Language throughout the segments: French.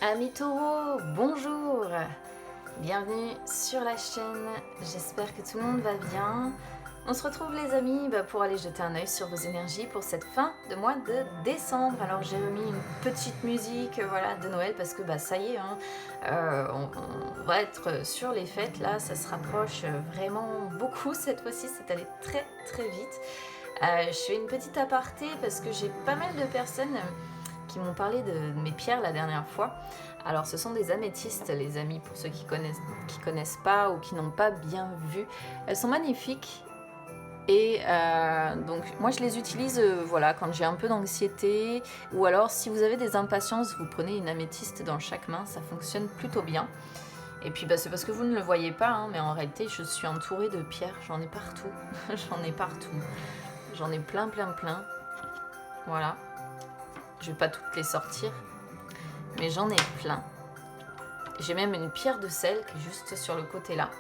Amis taureaux, bonjour! Bienvenue sur la chaîne, j'espère que tout le monde va bien. On se retrouve les amis pour aller jeter un œil sur vos énergies pour cette fin de mois de décembre. Alors j'ai remis une petite musique voilà, de Noël parce que ça y est, hein, on va être sur les fêtes là, ça se rapproche vraiment beaucoup cette fois-ci, c'est allé très très vite. Je fais une petite aparté parce que j'ai pas mal de personnes qui m'ont parlé de mes pierres la dernière fois. Alors ce sont des améthystes les amis, pour ceux qui connaissent pas ou qui n'ont pas bien vu. Elles sont magnifiques et donc moi je les utilise voilà, quand j'ai un peu d'anxiété ou alors si vous avez des impatiences, vous prenez une améthyste dans chaque main, ça fonctionne plutôt bien. Et puis c'est parce que vous ne le voyez pas, hein, mais en réalité je suis entourée de pierres, j'en ai partout, j'en ai partout, j'en ai plein. Voilà, je vais pas toutes les sortir, mais j'en ai plein. J'ai même une pierre de sel qui est juste sur le côté là.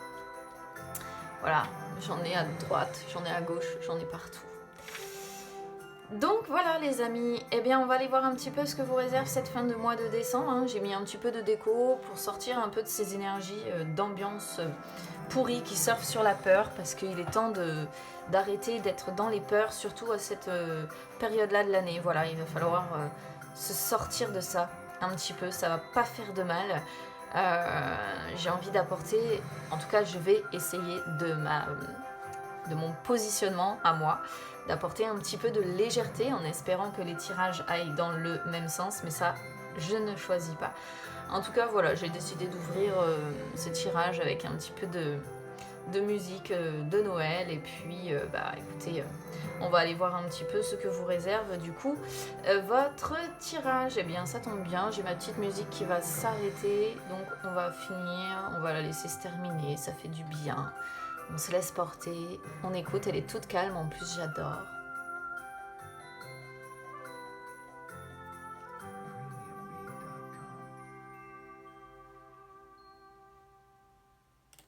Voilà, j'en ai à droite, j'en ai à gauche, j'en ai partout. Donc voilà les amis, eh bien on va aller voir un petit peu ce que vous réserve cette fin de mois de décembre, hein. J'ai mis un petit peu de déco pour sortir un peu de ces énergies d'ambiance pourrie qui surfent sur la peur, parce qu'il est temps d'arrêter d'être dans les peurs, surtout à cette période-là de l'année. Voilà, il va falloir se sortir de ça un petit peu, ça va pas faire de mal. J'ai envie d'apporter, en tout cas je vais essayer de mon positionnement à moi, d'apporter un petit peu de légèreté en espérant que les tirages aillent dans le même sens, mais ça je ne choisis pas. En tout cas voilà, j'ai décidé d'ouvrir ce tirage avec un petit peu de musique de Noël et puis écoutez, on va aller voir un petit peu ce que vous réserve du coup votre tirage. Eh bien ça tombe bien, j'ai ma petite musique qui va s'arrêter, donc on va finir, on va la laisser se terminer, ça fait du bien, on se laisse porter, on écoute, elle est toute calme, en plus j'adore.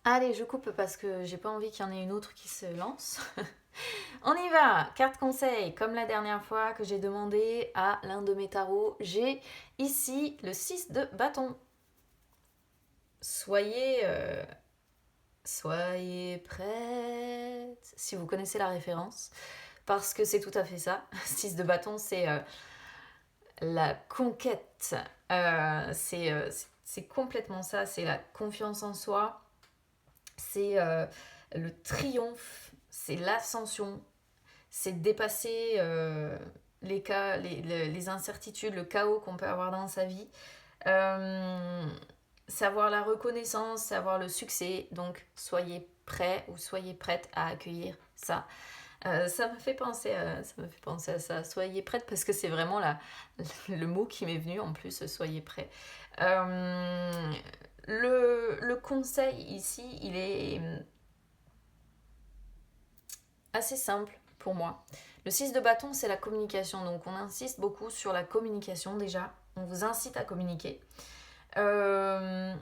Allez, je coupe parce que j'ai pas envie qu'il y en ait une autre qui se lance. On y va, carte conseil, comme la dernière fois que j'ai demandé à l'un de mes tarots, j'ai ici le 6 de bâton. Soyez prête, si vous connaissez la référence, parce que c'est tout à fait ça. 6 de bâton, c'est la conquête, c'est complètement ça, c'est la confiance en soi, c'est le triomphe, c'est l'ascension, c'est dépasser les incertitudes, le chaos qu'on peut avoir dans sa vie. Savoir la reconnaissance, savoir le succès, donc soyez prêts ou soyez prête à accueillir ça. Ça me fait penser à ça, soyez prête, parce que c'est vraiment le mot qui m'est venu en plus, soyez prêts. Le conseil ici, il est assez simple pour moi. Le 6 de bâton, c'est la communication, donc on insiste beaucoup sur la communication déjà, on vous incite à communiquer. On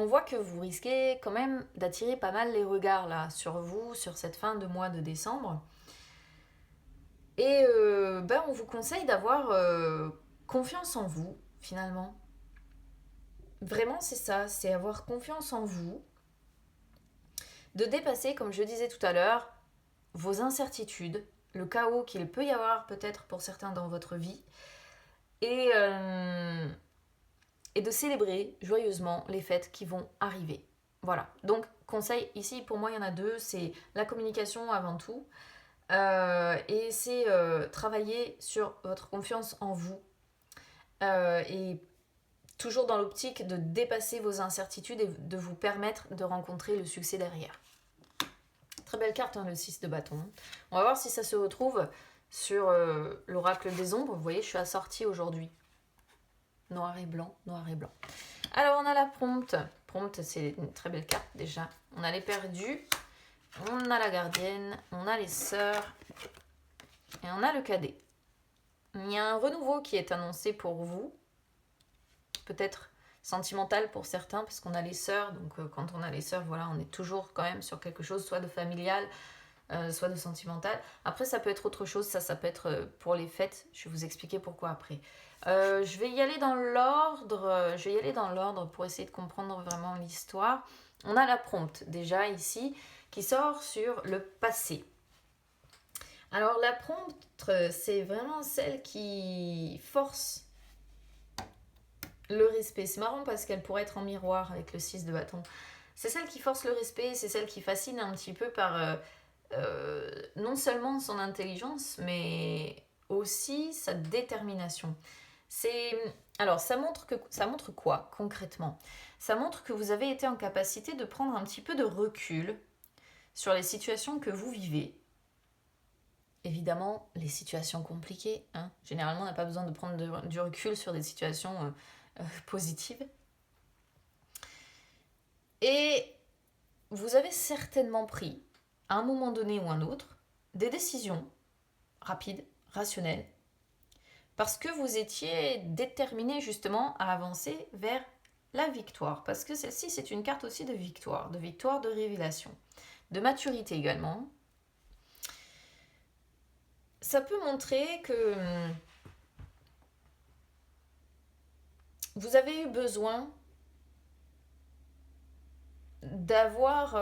voit que vous risquez quand même d'attirer pas mal les regards là sur vous, sur cette fin de mois de décembre. Et on vous conseille d'avoir confiance en vous, finalement. Vraiment, c'est ça, c'est avoir confiance en vous, de dépasser, comme je disais tout à l'heure, vos incertitudes, le chaos qu'il peut y avoir peut-être pour certains dans votre vie, et de célébrer joyeusement les fêtes qui vont arriver. Voilà, donc conseil ici, pour moi il y en a deux, c'est la communication avant tout, et c'est travailler sur votre confiance en vous, et toujours dans l'optique de dépasser vos incertitudes et de vous permettre de rencontrer le succès derrière. Très belle carte, hein, le 6 de bâton. On va voir si ça se retrouve sur l'oracle des ombres. Vous voyez, je suis assortie aujourd'hui. Noir et blanc, noir et blanc. Alors, on a la prompte. Prompte, c'est une très belle carte déjà. On a les perdus, on a la gardienne, on a les sœurs et on a le cadet. Il y a un renouveau qui est annoncé pour vous. Peut-être sentimental pour certains, parce qu'on a les sœurs. Donc, quand on a les sœurs, voilà, on est toujours quand même sur quelque chose, soit de familial, soit de sentimental. Après, ça peut être autre chose. Ça peut être pour les fêtes. Je vais vous expliquer pourquoi après. Je vais y aller dans l'ordre. Je vais y aller dans l'ordre pour essayer de comprendre vraiment l'histoire. On a la prompte déjà ici qui sort sur le passé. Alors la prompte, c'est vraiment celle qui force le respect. C'est marrant parce qu'elle pourrait être en miroir avec le 6 de bâton. C'est celle qui force le respect, c'est celle qui fascine un petit peu par non seulement son intelligence, mais aussi sa détermination. Alors, ça montre quoi concrètement? Ça montre que vous avez été en capacité de prendre un petit peu de recul sur les situations que vous vivez. Évidemment, les situations compliquées. Généralement, on n'a pas besoin de prendre du recul sur des situations positives. Et vous avez certainement pris, à un moment donné ou un autre, des décisions rapides, rationnelles, parce que vous étiez déterminé justement à avancer vers la victoire. Parce que celle-ci, c'est une carte aussi de victoire, de révélation, de maturité également. Ça peut montrer que vous avez eu besoin d'avoir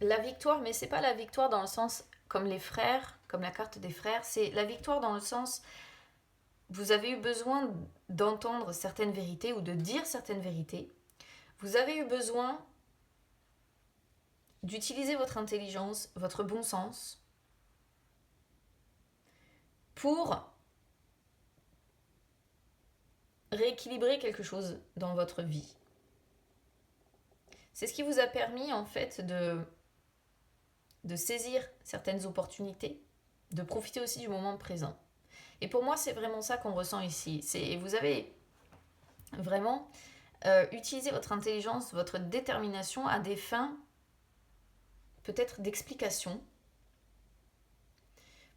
la victoire, mais c'est pas la victoire dans le sens comme les frères, comme la carte des frères, c'est la victoire dans le sens vous avez eu besoin d'entendre certaines vérités ou de dire certaines vérités. Vous avez eu besoin d'utiliser votre intelligence, votre bon sens pour rééquilibrer quelque chose dans votre vie. C'est ce qui vous a permis en fait de saisir certaines opportunités, de profiter aussi du moment présent. Et pour moi, c'est vraiment ça qu'on ressent ici. Vous avez vraiment utilisé votre intelligence, votre détermination à des fins peut-être d'explication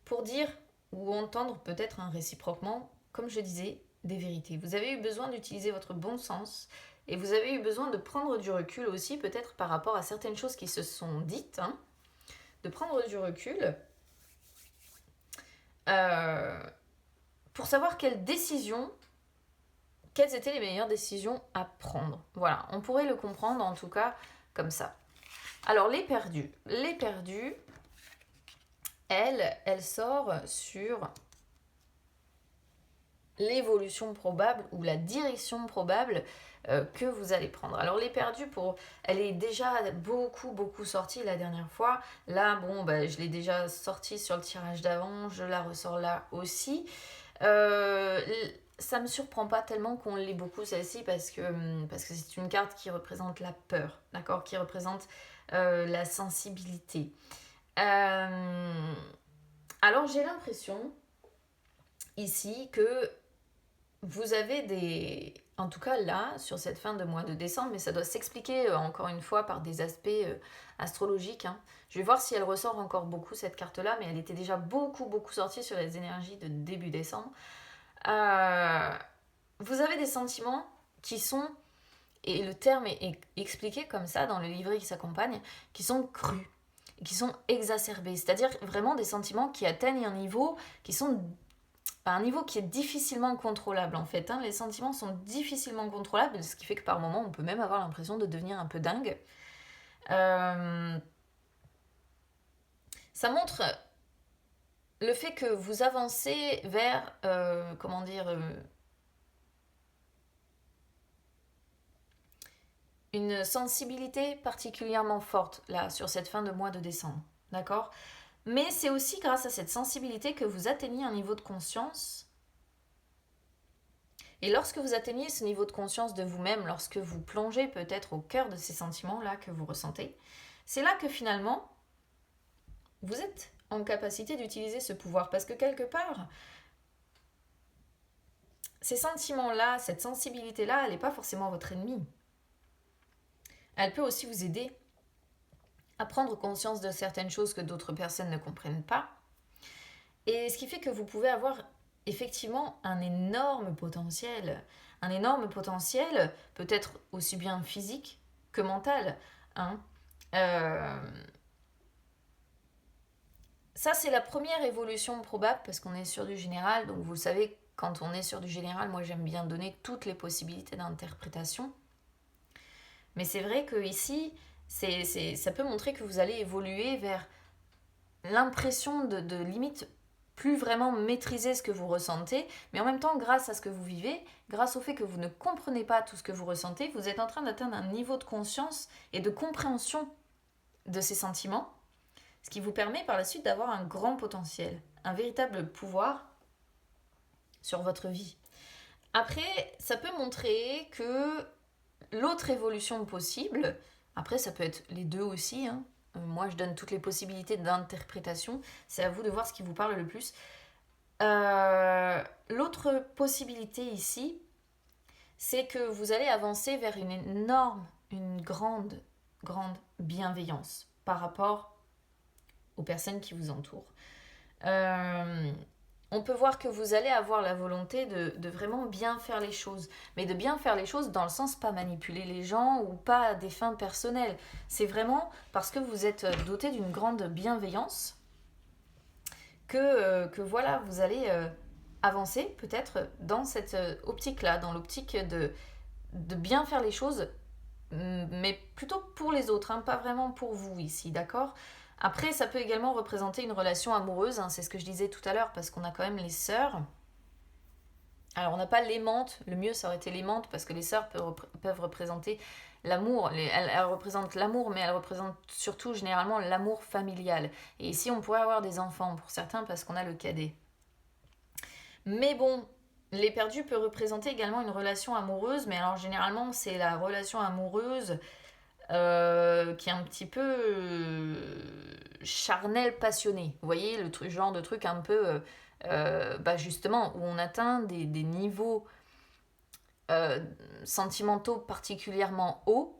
pour dire ou entendre peut-être réciproquement, comme je disais, des vérités. Vous avez eu besoin d'utiliser votre bon sens et vous avez eu besoin de prendre du recul aussi peut-être par rapport à certaines choses qui se sont dites, de prendre du recul pour savoir quelles étaient les meilleures décisions à prendre. Voilà, on pourrait le comprendre en tout cas comme ça. Alors les perdus, elle sort sur l'évolution probable ou la direction probable que vous allez prendre. Alors les perdus, elle est déjà beaucoup sortie la dernière fois. Là, je l'ai déjà sortie sur le tirage d'avant, je la ressors là aussi. Ça me surprend pas tellement qu'on l'ait beaucoup celle-ci parce que c'est une carte qui représente la peur, d'accord, qui représente la sensibilité. Alors j'ai l'impression ici que vous avez en tout cas là, sur cette fin de mois de décembre, mais ça doit s'expliquer encore une fois par des aspects astrologiques. Je vais voir si elle ressort encore beaucoup cette carte-là, mais elle était déjà beaucoup sortie sur les énergies de début décembre. Vous avez des sentiments qui sont, et le terme est expliqué comme ça dans le livret qui s'accompagne, qui sont crus, qui sont exacerbés, c'est-à-dire vraiment des sentiments qui atteignent un niveau qui est difficilement contrôlable en fait. Les sentiments sont difficilement contrôlables, ce qui fait que par moments on peut même avoir l'impression de devenir un peu dingue. Ça montre le fait que vous avancez vers, une sensibilité particulièrement forte là sur cette fin de mois de décembre, d'accord ? Mais c'est aussi grâce à cette sensibilité que vous atteignez un niveau de conscience. Et lorsque vous atteignez ce niveau de conscience de vous-même, lorsque vous plongez peut-être au cœur de ces sentiments-là que vous ressentez, c'est là que finalement, vous êtes en capacité d'utiliser ce pouvoir. Parce que quelque part, ces sentiments-là, cette sensibilité-là, elle n'est pas forcément votre ennemi. Elle peut aussi vous aider à prendre conscience de certaines choses que d'autres personnes ne comprennent pas. Et ce qui fait que vous pouvez avoir effectivement un énorme potentiel, peut-être aussi bien physique que mental. Ça, c'est la première évolution probable parce qu'on est sur du général. Donc, vous savez, quand on est sur du général, moi, j'aime bien donner toutes les possibilités d'interprétation. Mais c'est vrai que ici, ça peut montrer que vous allez évoluer vers l'impression de limite plus vraiment maîtriser ce que vous ressentez, mais en même temps, grâce à ce que vous vivez, grâce au fait que vous ne comprenez pas tout ce que vous ressentez, vous êtes en train d'atteindre un niveau de conscience et de compréhension de ces sentiments, ce qui vous permet par la suite d'avoir un grand potentiel, un véritable pouvoir sur votre vie. Après, ça peut montrer que l'autre évolution possible, après ça peut être les deux aussi, hein. Moi je donne toutes les possibilités d'interprétation, c'est à vous de voir ce qui vous parle le plus. L'autre possibilité ici, c'est que vous allez avancer vers une énorme, une grande, grande bienveillance par rapport aux personnes qui vous entourent. On peut voir que vous allez avoir la volonté de vraiment bien faire les choses. Mais de bien faire les choses dans le sens pas manipuler les gens ou pas à des fins personnelles. C'est vraiment parce que vous êtes doté d'une grande bienveillance que voilà, vous allez avancer peut-être dans cette optique-là, dans l'optique de bien faire les choses, mais plutôt pour les autres, hein, pas vraiment pour vous ici, d'accord? Après, ça peut également représenter une relation amoureuse, hein, c'est ce que je disais tout à l'heure, parce qu'on a quand même les sœurs. Alors, on n'a pas l'aimante, le mieux ça aurait été l'aimante, parce que les sœurs peuvent représenter l'amour. Elles représentent l'amour, mais elles représentent surtout généralement l'amour familial. Et ici, on pourrait avoir des enfants pour certains, parce qu'on a le cadet. Mais bon, l'éperdu peut représenter également une relation amoureuse, mais alors généralement, c'est la relation amoureuse qui est un petit peu charnel, passionné. Vous voyez, genre de truc un peu, bah justement, où on atteint des niveaux euh, sentimentaux particulièrement hauts,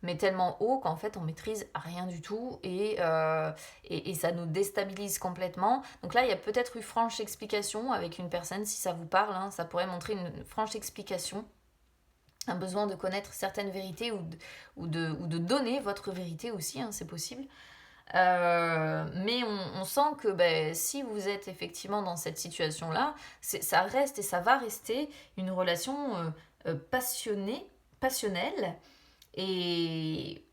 mais tellement hauts qu'en fait on maîtrise rien du tout et ça nous déstabilise complètement. Donc là, il y a peut-être eu franche explication avec une personne, si ça vous parle, hein, ça pourrait montrer une franche explication, un besoin de connaître certaines vérités ou de donner votre vérité aussi, hein, c'est possible. Mais on sent que ben, si vous êtes effectivement dans cette situation-là, ça reste et ça va rester une relation passionnelle et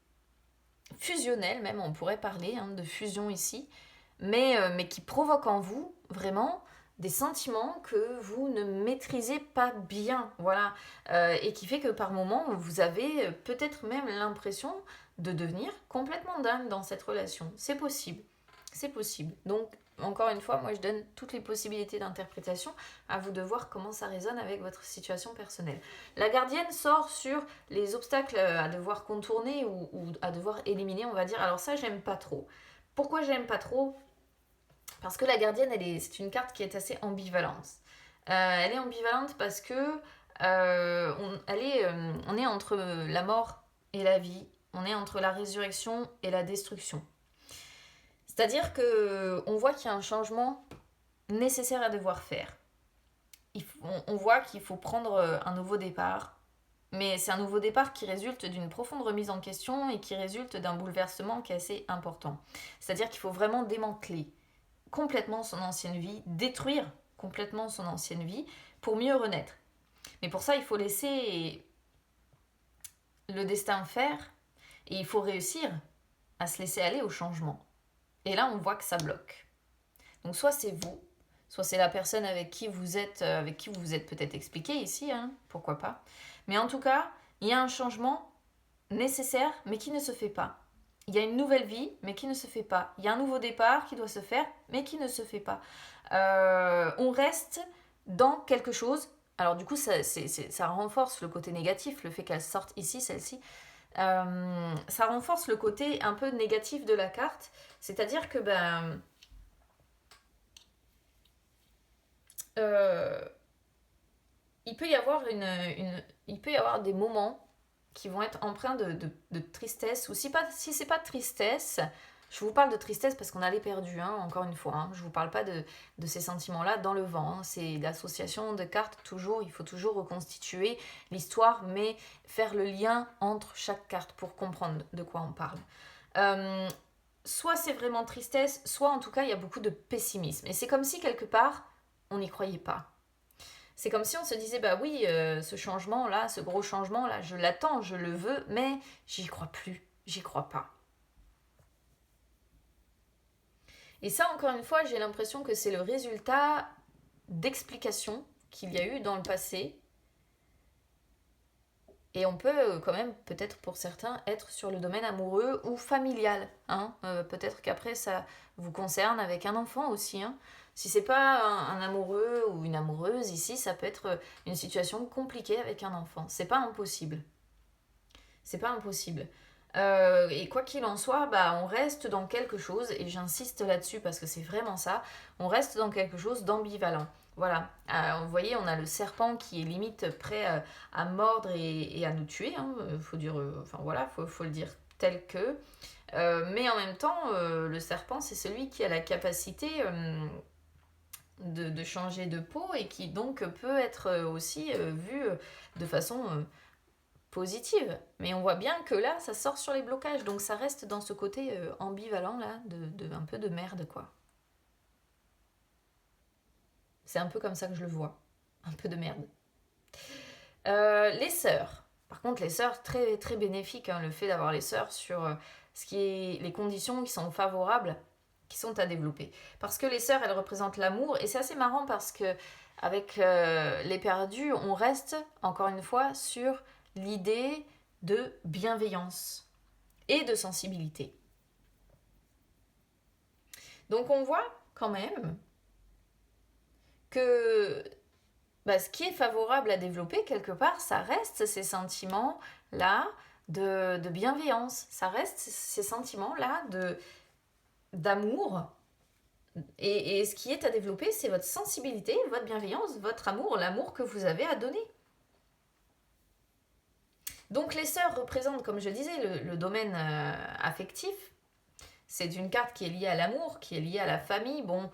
fusionnelle même, on pourrait parler hein, de fusion ici, mais qui provoque en vous vraiment des sentiments que vous ne maîtrisez pas bien, voilà, et qui fait que par moments vous avez peut-être même l'impression de devenir complètement dingue dans cette relation. C'est possible, c'est possible. Donc encore une fois, moi je donne toutes les possibilités d'interprétation, à vous de voir comment ça résonne avec votre situation personnelle. La gardienne sort sur les obstacles à devoir contourner ou à devoir éliminer, on va dire. Alors ça, j'aime pas trop. Pourquoi j'aime pas trop? Parce que la gardienne, c'est une carte qui est assez ambivalente. Elle est ambivalente parce que on est entre la mort et la vie, on est entre la résurrection et la destruction. C'est-à-dire que on voit qu'il y a un changement nécessaire à devoir faire. On voit qu'il faut prendre un nouveau départ, mais c'est un nouveau départ qui résulte d'une profonde remise en question et qui résulte d'un bouleversement qui est assez important. C'est-à-dire qu'il faut vraiment démanteler complètement son ancienne vie, détruire complètement son ancienne vie pour mieux renaître. Mais pour ça, il faut laisser le destin faire et il faut réussir à se laisser aller au changement. Et là, on voit que ça bloque. Donc soit c'est vous, soit c'est la personne avec qui vous êtes peut-être expliqué ici, hein, pourquoi pas. Mais en tout cas, il y a un changement nécessaire, mais qui ne se fait pas. Il y a une nouvelle vie, mais qui ne se fait pas. Il y a un nouveau départ qui doit se faire, mais qui ne se fait pas. On reste dans quelque chose. Alors du coup, ça renforce le côté négatif, le fait qu'elle sorte ici, celle-ci. Ça renforce le côté un peu négatif de la carte. C'est-à-dire que euh, il peut y avoir il peut y avoir des moments qui vont être empreints de tristesse, ou si c'est pas de tristesse, je vous parle de tristesse parce qu'on a les perdus, hein, encore une fois, hein, je vous parle pas de ces sentiments-là dans le vent, hein, c'est l'association de cartes, toujours, il faut toujours reconstituer l'histoire, mais faire le lien entre chaque carte pour comprendre de quoi on parle. soit c'est vraiment tristesse, soit en tout cas il y a beaucoup de pessimisme. Et c'est comme si quelque part, on n'y croyait pas. C'est comme si on se disait, bah oui, ce changement-là, ce gros changement-là, je l'attends, je le veux, mais j'y crois plus, j'y crois pas. Et ça, encore une fois, j'ai l'impression que c'est le résultat d'explications qu'il y a eu dans le passé. Et on peut quand même, peut-être pour certains, être sur le domaine amoureux ou familial. Hein. Peut-être qu'après, ça vous concerne avec un enfant aussi. Hein. Si c'est pas un amoureux ou une amoureuse ici, ça peut être une situation compliquée avec un enfant. C'est pas impossible. C'est pas impossible. Et quoi qu'il en soit, bah, on reste dans quelque chose, et j'insiste là-dessus parce que c'est vraiment ça, on reste dans quelque chose d'ambivalent. Voilà, vous voyez, on a le serpent qui est limite prêt à mordre et à nous tuer, hein. Faut dire, enfin voilà, faut le dire tel que. Mais en même temps, le serpent, c'est celui qui a la capacité de changer de peau et qui donc peut être aussi vu de façon positive. Mais on voit bien que là, ça sort sur les blocages. Donc ça reste dans ce côté ambivalent là, un peu de merde quoi. C'est un peu comme ça que je le vois. Un peu de merde. Les sœurs. Par contre, les sœurs, très, très bénéfiques. Hein, le fait d'avoir les sœurs sur ce qui est les conditions qui sont favorables, qui sont à développer. Parce que les sœurs, elles représentent l'amour. Et c'est assez marrant parce que avec les perdus, on reste, encore une fois, sur l'idée de bienveillance et de sensibilité. Donc on voit quand même que ce qui est favorable à développer quelque part, ça reste ces sentiments-là de bienveillance, ça reste ces sentiments-là d'amour. Et ce qui est à développer, c'est votre sensibilité, votre bienveillance, votre amour, l'amour que vous avez à donner. Donc les sœurs représentent, comme je disais, le domaine affectif. C'est une carte qui est liée à l'amour, qui est liée à la famille. Bon,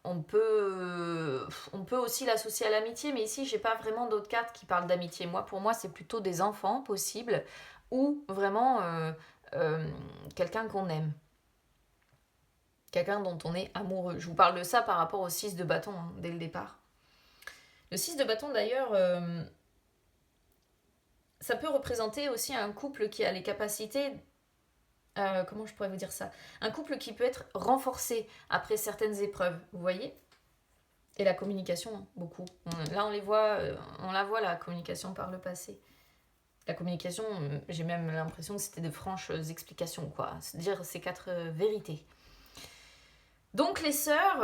on peut aussi l'associer à l'amitié, mais ici, j'ai pas vraiment d'autres cartes qui parlent d'amitié. Pour moi, c'est plutôt des enfants possibles ou vraiment quelqu'un qu'on aime. Quelqu'un dont on est amoureux. Je vous parle de ça par rapport au 6 de bâton, hein, dès le départ. Le 6 de bâton, d'ailleurs, ça peut représenter aussi un couple qui a les capacités... comment je pourrais vous dire ça? Un couple qui peut être renforcé après certaines épreuves, vous voyez? Et la communication, hein, beaucoup. Là, on la voit, la communication par le passé. La communication, j'ai même l'impression que c'était de franches explications, quoi. C'est-à-dire ces 4 vérités. Donc les sœurs,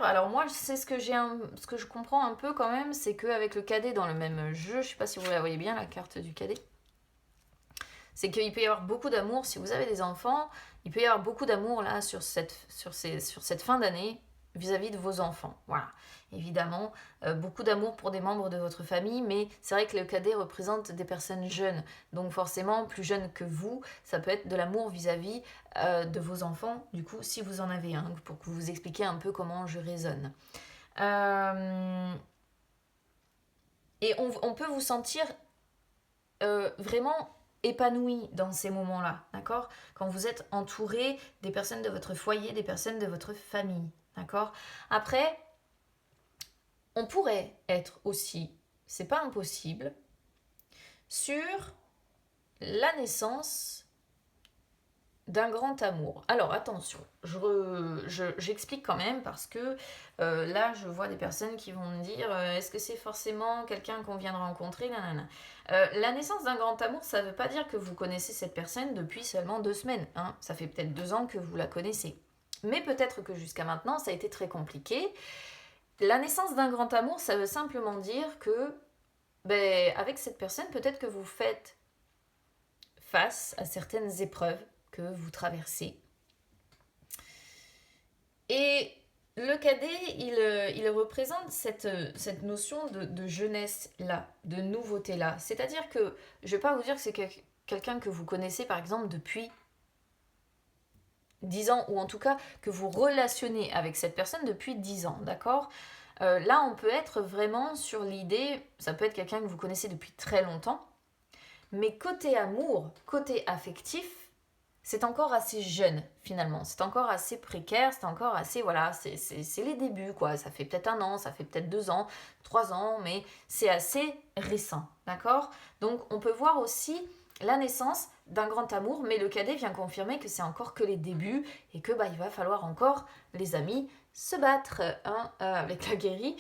alors moi, c'est ce que je comprends un peu quand même, c'est qu'avec le cadet dans le même jeu, je sais pas si vous la voyez bien, la carte du cadet, c'est qu'il peut y avoir beaucoup d'amour, si vous avez des enfants, il peut y avoir beaucoup d'amour là sur cette fin d'année vis-à-vis de vos enfants. Voilà. Évidemment, beaucoup d'amour pour des membres de votre famille, mais c'est vrai que le cadet représente des personnes jeunes. Donc forcément, plus jeunes que vous, ça peut être de l'amour vis-à-vis de vos enfants, du coup, si vous en avez un, pour que vous expliquiez un peu comment je raisonne. Et on peut vous sentir vraiment épanoui dans ces moments-là, d'accord? Quand vous êtes entouré des personnes de votre foyer, des personnes de votre famille, d'accord? Après, on pourrait être aussi, c'est pas impossible, sur la naissance d'un grand amour. Alors attention, j'explique quand même parce que là je vois des personnes qui vont me dire est-ce que c'est forcément quelqu'un qu'on vient de rencontrer? Nanana. La naissance d'un grand amour, ça ne veut pas dire que vous connaissez cette personne depuis seulement 2 semaines. Hein. Ça fait peut-être 2 ans que vous la connaissez. Mais peut-être que jusqu'à maintenant ça a été très compliqué. La naissance d'un grand amour, ça veut simplement dire que avec cette personne, peut-être que vous faites face à certaines épreuves que vous traversez. Et le cadet, il représente cette notion de jeunesse-là, de nouveauté-là. C'est-à-dire que, je ne vais pas vous dire que c'est quelqu'un que vous connaissez, par exemple, depuis 10 ans, ou en tout cas que vous relationnez avec cette personne depuis 10 ans, d'accord? Là, on peut être vraiment sur l'idée, ça peut être quelqu'un que vous connaissez depuis très longtemps, mais côté amour, côté affectif, c'est encore assez jeune finalement, c'est encore assez précaire, c'est encore assez, voilà, c'est les débuts quoi, ça fait peut-être 1 an, ça fait peut-être 2 ans, 3 ans, mais c'est assez récent, d'accord? Donc on peut voir aussi la naissance d'un grand amour, mais le cadet vient confirmer que c'est encore que les débuts et que il va falloir encore, les amis, se battre hein, avec la guérie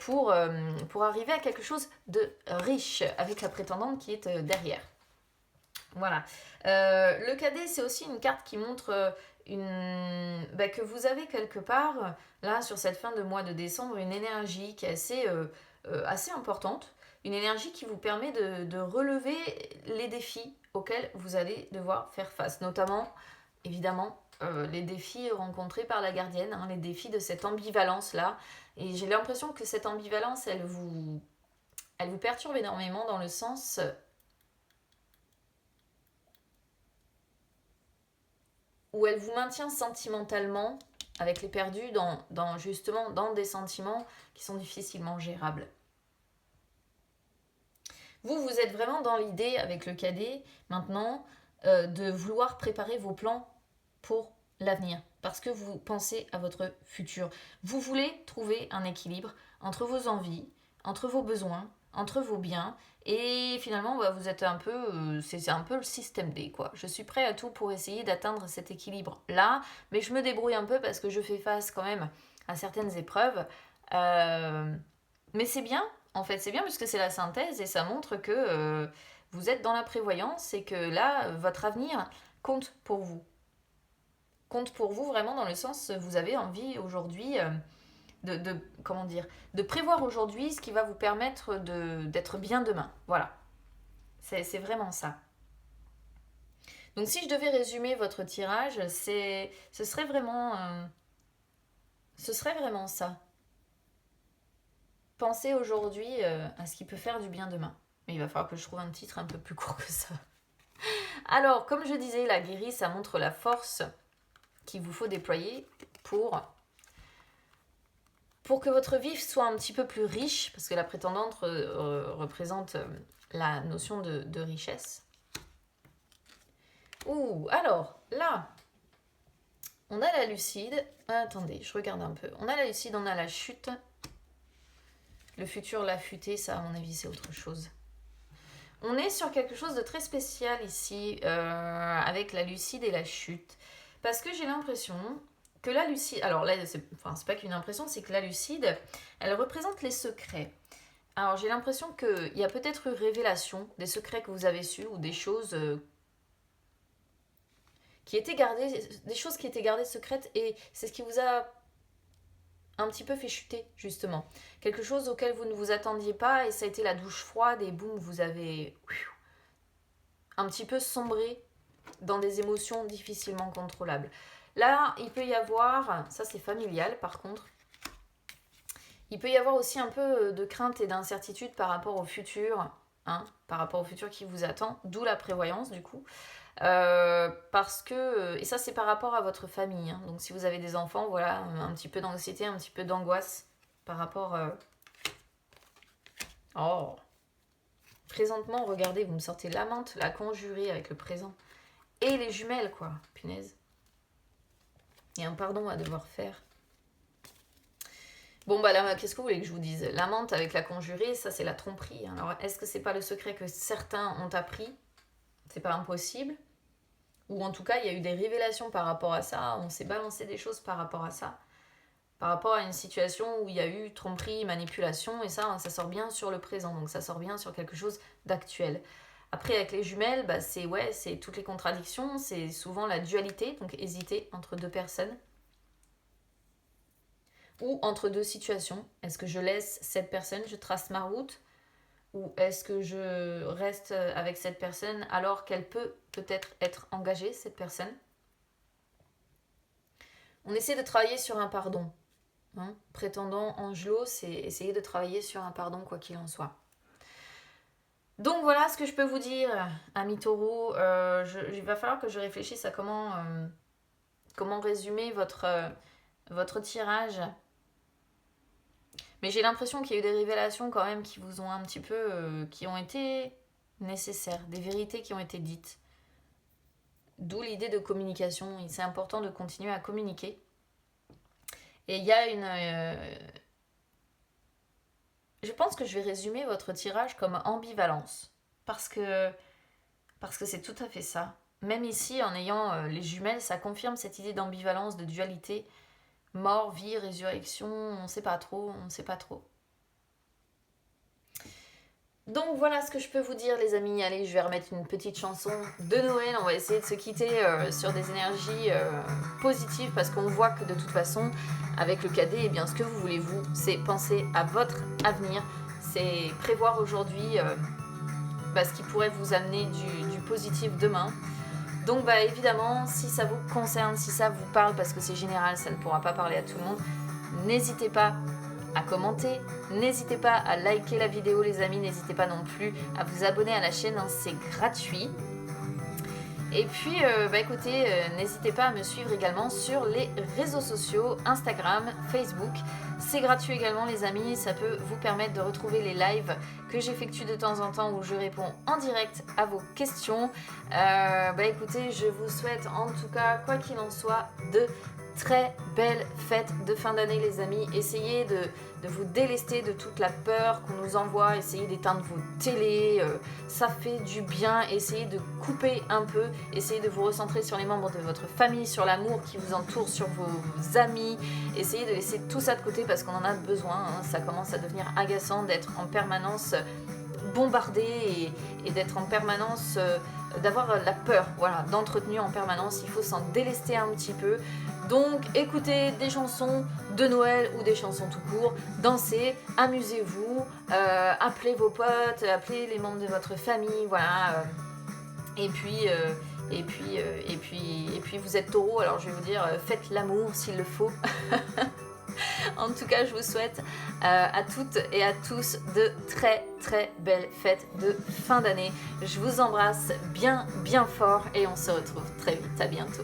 pour arriver à quelque chose de riche avec la prétendante qui est derrière. Voilà. Le cadet, c'est aussi une carte qui montre que vous avez quelque part, là, sur cette fin de mois de décembre, une énergie qui est assez importante. Une énergie qui vous permet de relever les défis auxquels vous allez devoir faire face. Notamment, évidemment, les défis rencontrés par la gardienne, hein, les défis de cette ambivalence-là. Et j'ai l'impression que cette ambivalence, elle vous perturbe énormément dans le sens où elle vous maintient sentimentalement avec les perdus justement dans des sentiments qui sont difficilement gérables. Vous êtes vraiment dans l'idée avec le cadet maintenant de vouloir préparer vos plans pour l'avenir parce que vous pensez à votre futur. Vous voulez trouver un équilibre entre vos envies, entre vos besoins, entre vos biens et finalement vous êtes un peu c'est un peu le système D quoi. Je suis prêt à tout pour essayer d'atteindre cet équilibre là, mais je me débrouille un peu parce que je fais face quand même à certaines épreuves. Mais c'est bien en fait, c'est bien puisque c'est la synthèse et ça montre que vous êtes dans la prévoyance et que là, votre avenir compte pour vous. Compte pour vous vraiment dans le sens, vous avez envie aujourd'hui comment dire, de prévoir aujourd'hui ce qui va vous permettre d'être bien demain. Voilà, c'est vraiment ça. Donc si je devais résumer votre tirage, ce serait vraiment ça. Pensez aujourd'hui à ce qui peut faire du bien demain. Mais il va falloir que je trouve un titre un peu plus court que ça. Alors, comme je disais, la guérie, ça montre la force qu'il vous faut déployer pour que votre vie soit un petit peu plus riche, parce que la prétendante représente la notion de richesse. Ouh, alors, là, on a la lucide. Attendez, je regarde un peu. On a la lucide, on a la chute. Le futur, l'affûté, ça, à mon avis, c'est autre chose. On est sur quelque chose de très spécial ici, avec la lucide et la chute. Parce que j'ai l'impression que la lucide... Alors là, c'est pas qu'une impression, c'est que la lucide, elle représente les secrets. Alors j'ai l'impression qu'il y a peut-être eu révélation des secrets que vous avez su ou des choses qui étaient gardées secrètes et c'est ce qui vous a un petit peu fait chuter, justement. Quelque chose auquel vous ne vous attendiez pas et ça a été la douche froide et boum, vous avez un petit peu sombré dans des émotions difficilement contrôlables. Là, il peut y avoir, ça c'est familial par contre, il peut y avoir aussi un peu de crainte et d'incertitude par rapport au futur, hein, par rapport au futur qui vous attend, d'où la prévoyance du coup. Parce que, et ça c'est par rapport à votre famille, hein. Donc si vous avez des enfants, voilà, un petit peu d'anxiété, un petit peu d'angoisse par rapport... Oh, présentement, regardez, vous me sortez l'amante, la conjurée avec le présent. Et les jumelles, quoi, punaise. Il y a un pardon à devoir faire. Bon, bah là, qu'est-ce que vous voulez que je vous dise? L'amante avec la conjurée, ça c'est la tromperie. Alors, est-ce que c'est pas le secret que certains ont appris? C'est pas impossible. Ou en tout cas, il y a eu des révélations par rapport à ça, on s'est balancé des choses par rapport à ça, par rapport à une situation où il y a eu tromperie, manipulation, et ça sort bien sur le présent, donc ça sort bien sur quelque chose d'actuel. Après, avec les jumelles, c'est toutes les contradictions, c'est souvent la dualité, donc hésiter entre deux personnes, ou entre deux situations. Est-ce que je laisse cette personne, je trace ma route, ou est-ce que je reste avec cette personne alors qu'elle peut peut-être être engagée, cette personne? On essaie de travailler sur un pardon. Hein. Prétendant Angelo, c'est essayer de travailler sur un pardon quoi qu'il en soit. Donc voilà ce que je peux vous dire, amis taureaux. Il va falloir que je réfléchisse à comment résumer votre tirage. Mais j'ai l'impression qu'il y a eu des révélations quand même qui vous ont un petit peu... qui ont été nécessaires, des vérités qui ont été dites. D'où l'idée de communication. C'est important de continuer à communiquer. Et il y a je pense que je vais résumer votre tirage comme ambivalence. Parce que c'est tout à fait ça. Même ici, en ayant les jumelles, ça confirme cette idée d'ambivalence, de dualité. Mort, vie, résurrection, on ne sait pas trop, on ne sait pas trop. Donc voilà ce que je peux vous dire les amis. Allez, je vais remettre une petite chanson de Noël. On va essayer de se quitter sur des énergies positives parce qu'on voit que de toute façon, avec le cadet, eh bien, ce que vous voulez vous, c'est penser à votre avenir. C'est prévoir aujourd'hui ce qui pourrait vous amener du positif demain. Donc évidemment, si ça vous concerne, si ça vous parle, parce que c'est général, ça ne pourra pas parler à tout le monde, n'hésitez pas à commenter, n'hésitez pas à liker la vidéo les amis, n'hésitez pas non plus à vous abonner à la chaîne, c'est gratuit. Et puis écoutez, n'hésitez pas à me suivre également sur les réseaux sociaux, Instagram, Facebook. C'est gratuit également les amis, ça peut vous permettre de retrouver les lives que j'effectue de temps en temps où je réponds en direct à vos questions. Écoutez, je vous souhaite en tout cas, quoi qu'il en soit, de très belles fêtes de fin d'année les amis. Essayez de vous délester de toute la peur qu'on nous envoie, essayez d'éteindre vos télés, ça fait du bien, essayez de couper un peu, essayez de vous recentrer sur les membres de votre famille, sur l'amour qui vous entoure, sur vos amis, essayez de laisser tout ça de côté parce qu'on en a besoin, ça commence à devenir agaçant d'être en permanence bombardé et d'être en permanence, d'avoir la peur, voilà, d'entretenir en permanence, il faut s'en délester un petit peu. Donc écoutez des chansons de Noël ou des chansons tout court, dansez, amusez-vous, appelez vos potes, appelez les membres de votre famille, voilà. Et puis vous êtes taureau, alors je vais vous dire, faites l'amour s'il le faut. En tout cas, je vous souhaite à toutes et à tous de très très belles fêtes de fin d'année. Je vous embrasse bien bien fort et on se retrouve très vite. À bientôt.